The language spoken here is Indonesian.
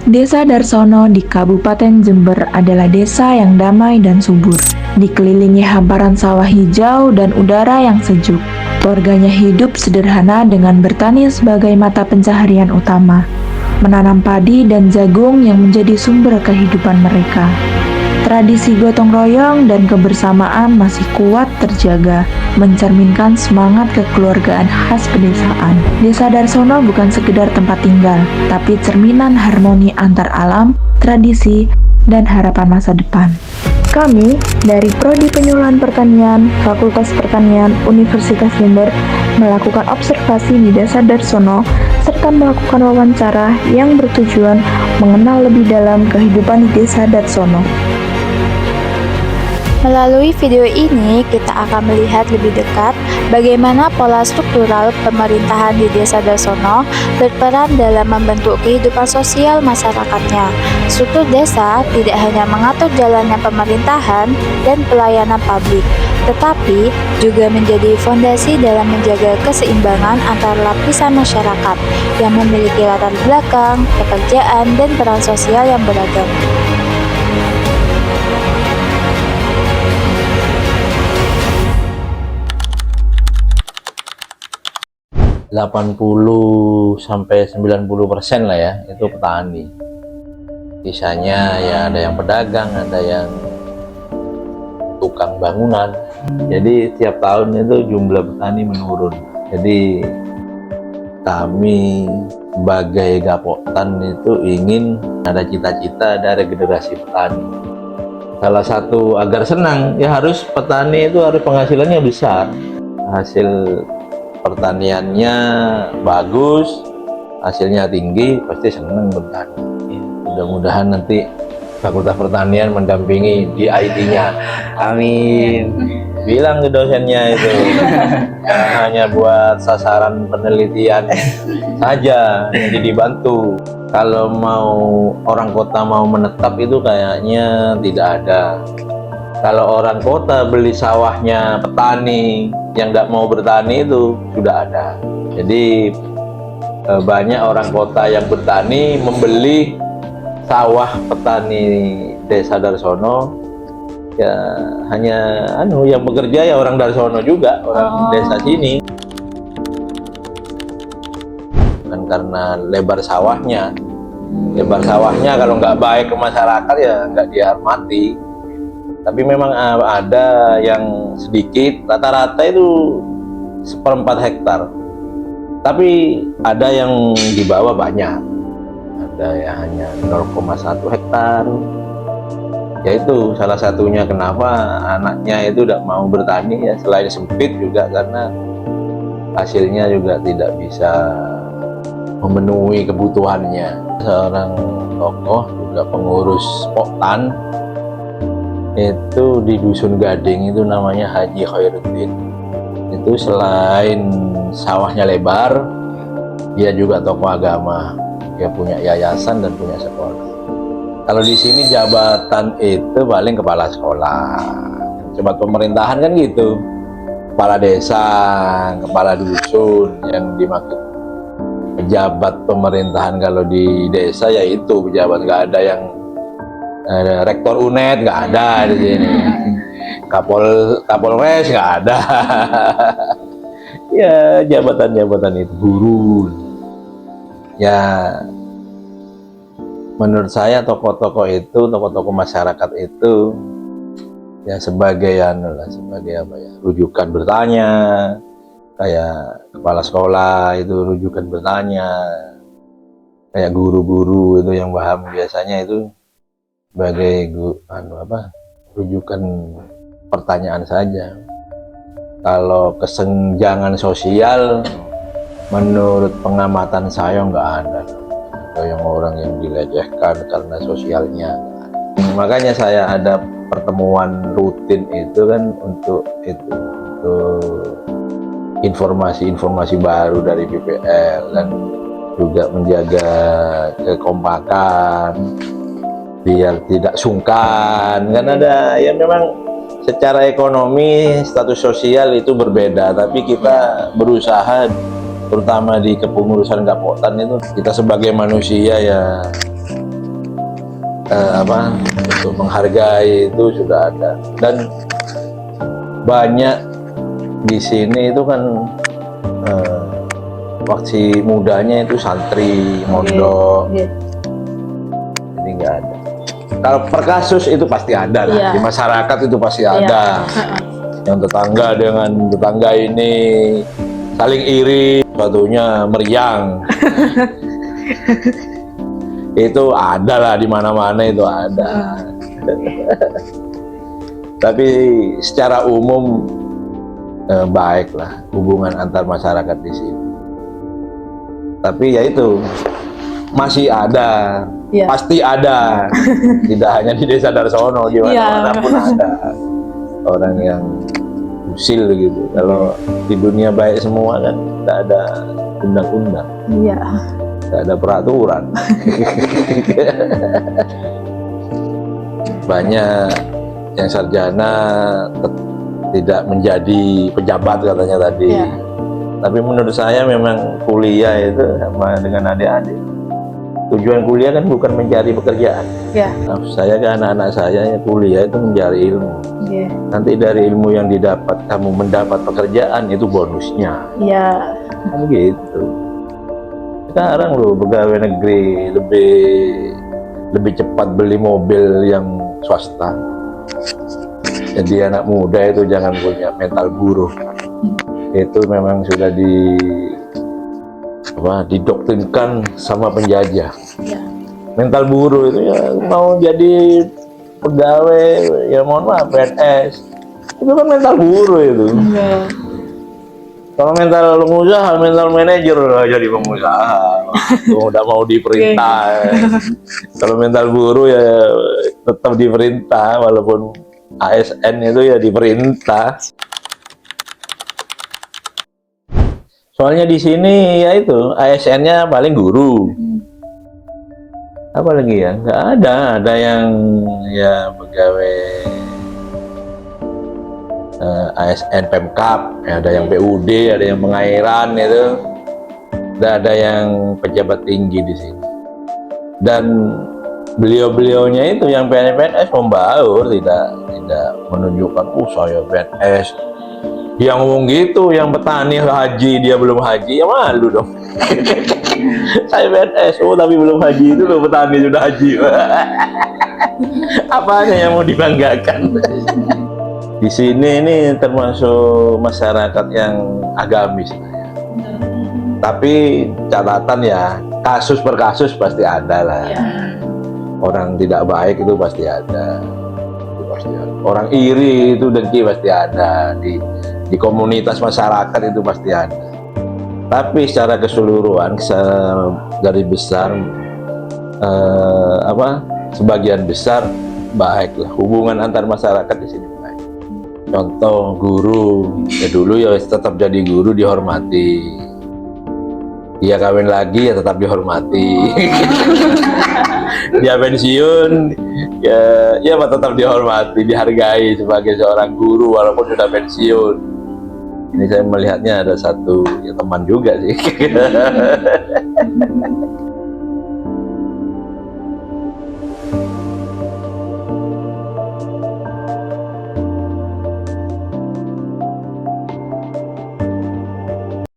Desa Darsono di Kabupaten Jember adalah desa yang damai dan subur, dikelilingi hamparan sawah hijau dan udara yang sejuk. Warganya hidup sederhana dengan bertani sebagai mata pencaharian utama, menanam padi dan jagung yang menjadi sumber kehidupan mereka. Tradisi gotong royong dan kebersamaan masih kuat terjaga, mencerminkan semangat kekeluargaan khas pedesaan. Desa Darsono bukan sekedar tempat tinggal, tapi cerminan harmoni antar alam, tradisi, dan harapan masa depan. Kami dari Prodi Penyuluhan Pertanian, Fakultas Pertanian, Universitas Jember melakukan observasi di Desa Darsono serta melakukan wawancara yang bertujuan mengenal lebih dalam kehidupan di Desa Darsono. Melalui video ini, kita akan melihat lebih dekat bagaimana pola struktural pemerintahan di Desa Darsono berperan dalam membentuk kehidupan sosial masyarakatnya. Struktur desa tidak hanya mengatur jalannya pemerintahan dan pelayanan publik, tetapi juga menjadi fondasi dalam menjaga keseimbangan antar lapisan masyarakat yang memiliki latar belakang, pekerjaan, dan peran sosial yang beragam. 80-90% lah ya itu petani. Sisanya ya ada yang pedagang, ada yang tukang bangunan. Jadi tiap tahun itu jumlah petani menurun. Jadi kami sebagai Gapoktan itu ingin ada cita-cita dari generasi petani. Salah satu agar senang ya harus petani itu harus penghasilannya besar, hasil pertaniannya bagus, hasilnya tinggi, pasti senang bertani. Mudah-mudahan nanti Fakultas Pertanian mendampingi di IT-nya. Amin. Bilang ke dosennya itu hanya buat sasaran penelitian saja, jadi dibantu. Kalau mau orang kota mau menetap itu kayaknya tidak ada. Kalau orang kota beli sawahnya petani yang nggak mau bertani itu sudah ada. Jadi banyak orang kota yang bertani membeli sawah petani Desa Darsono. Ya hanya yang bekerja ya orang Darsono juga, orang desa sini. Kan karena lebar sawahnya kalau nggak baik ke masyarakat ya nggak dihormati. Tapi memang ada yang sedikit, rata-rata itu 1/4 hektar. Tapi ada yang di bawah banyak. Ada yang hanya 0,1 hektar. Yaitu salah satunya kenapa anaknya itu tidak mau bertani ya, selain sempit juga karena hasilnya juga tidak bisa memenuhi kebutuhannya. Seorang tokoh juga pengurus Poktan itu di Dusun Gading itu namanya Haji Khairuddin. Itu selain sawahnya lebar, dia juga tokoh agama. Dia punya yayasan dan punya sekolah. Kalau di sini jabatan itu paling kepala sekolah, jabat pemerintahan kan gitu, kepala desa, kepala dusun yang dimaksud. Pejabat pemerintahan kalau di desa ya itu pejabat, nggak ada yang rektor UNED nggak ada di sini, Kapolres nggak ada. Ya jabatan-jabatan itu guru. Ya menurut saya tokoh-tokoh masyarakat itu ya sebagai sebagai apa ya, rujukan bertanya, kayak kepala sekolah itu rujukan bertanya, kayak guru-guru itu yang paham biasanya itu sebagai rujukan pertanyaan saja. Kalau kesenjangan sosial menurut pengamatan saya nggak ada. Yang orang yang dilecehkan karena sosialnya. Makanya saya ada pertemuan rutin itu kan untuk informasi-informasi baru dari BPL dan juga menjaga kekompakan biar tidak sungkan. Kan ada ya memang secara ekonomi status sosial itu berbeda, tapi kita berusaha terutama di kepengurusan Gapoktan itu kita sebagai manusia ya untuk menghargai itu sudah ada. Dan banyak di sini itu kan waktu mudanya itu santri, mondok, jadi nggak ada. Kalau per kasus itu pasti ada lah, di masyarakat itu pasti ada. Yang tetangga dengan tetangga ini saling iri, sepatunya meriang. Itu ada lah, di mana-mana itu ada. Tapi secara umum baik lah hubungan antar masyarakat di sini. Tapi ya itu masih ada, pasti ada. Tidak hanya di Desa Darsono, di mana-mana pun ada orang yang usil gitu. Kalau di dunia baik semua kan tidak ada undang-undang, tidak ada peraturan. Banyak yang sarjana tidak menjadi pejabat katanya tadi. Tapi menurut saya memang kuliah itu sama dengan adik-adik. Tujuan kuliah kan bukan mencari pekerjaan. Nah, saya kan anak-anak saya kuliah itu mencari ilmu. Nanti dari ilmu yang didapat kamu mendapat pekerjaan, itu bonusnya. Kan gitu. Sekarang loh pegawai negeri lebih cepat beli mobil yang swasta. Jadi anak muda itu jangan punya mental buruh. Itu memang sudah didoktrinkan sama penjajah. Mental buruh itu ya mau jadi pegawai, ya mohon maaf, PNS itu kan mental buruh itu. Kalau mental pengusaha, mental manajer jadi pengusaha, udah mau diperintah. Kalau mental buruh ya tetap diperintah, walaupun ASN itu ya diperintah. Soalnya di sini ya itu ASN-nya paling guru. Apalagi ya, nggak ada yang ya pegawai ASN Pemkap, ya, ada yang PUD, ada yang pengairan itu, nggak ada yang pejabat tinggi di sini. Dan beliau-beliaunya itu yang PNS membaur, tidak menunjukkan saya PNS. Yang ngomong gitu, yang petani haji dia belum haji, ya malu dong. Saya PNS, tapi belum haji itu loh, petani sudah haji. Apanya yang mau dibanggakan? Di sini ini termasuk masyarakat yang agamis. Tapi catatan ya, kasus per kasus pasti ada lah. Orang tidak baik itu pasti ada. Orang iri itu dengki pasti ada. Di komunitas masyarakat itu pasti ada. Tapi secara keseluruhan, dari besar, sebagian besar baiklah hubungan antar masyarakat di sini baik. Contoh guru, ya dulu ya tetap jadi guru dihormati. Dia kawin lagi ya tetap dihormati. Dia pensiun ya tetap dihormati, dihargai sebagai seorang guru walaupun sudah pensiun. Ini saya melihatnya ada satu ya teman juga sih.